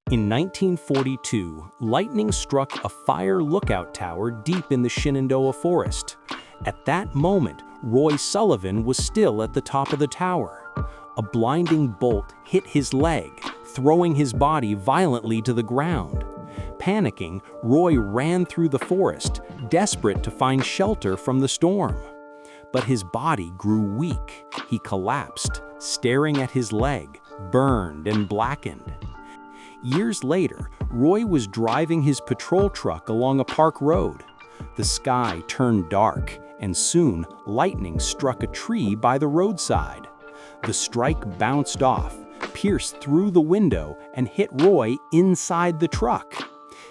In 1942, lightning struck a fire lookout tower deep in the Shenandoah forest. At that moment, Roy Sullivan was still at the top of the tower. A blinding bolt hit his leg, throwing his body violently to the ground. Panicking, Roy ran through the forest, desperate to find shelter from the storm. But his body grew weak. He collapsed, staring at his leg, burned and blackened. Years later, Roy was driving his patrol truck along a park road. The sky turned dark, and soon lightning struck a tree by the roadside. The strike bounced off, pierced through the window, and hit Roy inside the truck.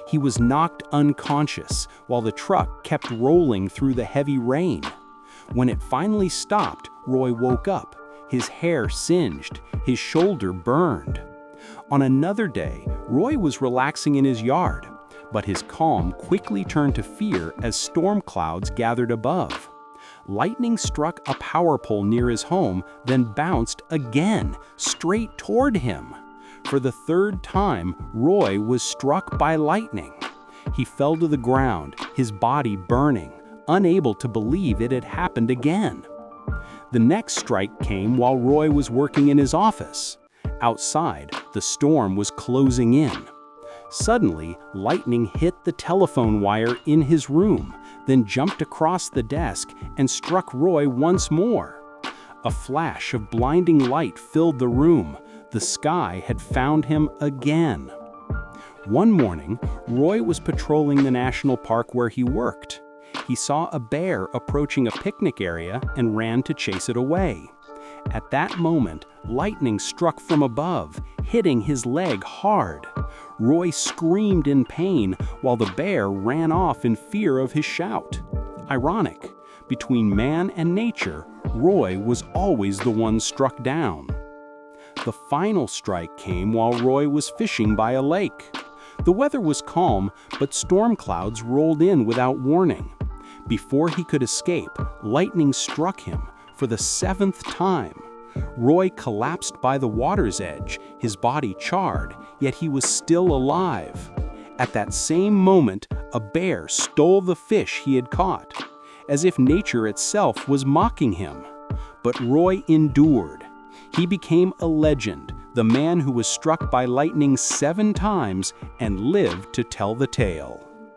He was knocked unconscious while the truck kept rolling through the heavy rain. When it finally stopped, Roy woke up, his hair singed, his shoulder burned. On another day, Roy was relaxing in his yard, but his calm quickly turned to fear as storm clouds gathered above. Lightning struck a power pole near his home, then bounced again, straight toward him. For the third time, Roy was struck by lightning. He fell to the ground, his body burning, unable to believe it had happened again. The next strike came while Roy was working in his office. Outside, the storm was closing in. Suddenly, lightning hit the telephone wire in his room, then jumped across the desk and struck Roy once more. A flash of blinding light filled the room. The sky had found him again. One morning, Roy was patrolling the national park where he worked. He saw a bear approaching a picnic area and ran to chase it away. At that moment, lightning struck from above, hitting his leg hard. Roy screamed in pain while the bear ran off in fear of his shout. Ironic, between man and nature, Roy was always the one struck down. The final strike came while Roy was fishing by a lake. The weather was calm, but storm clouds rolled in without warning. Before he could escape, lightning struck him for the 7th time. Roy collapsed by the water's edge, his body charred, yet he was still alive. At that same moment, a bear stole the fish he had caught, as if nature itself was mocking him. But Roy endured. He became a legend, the man who was struck by lightning 7 times and lived to tell the tale.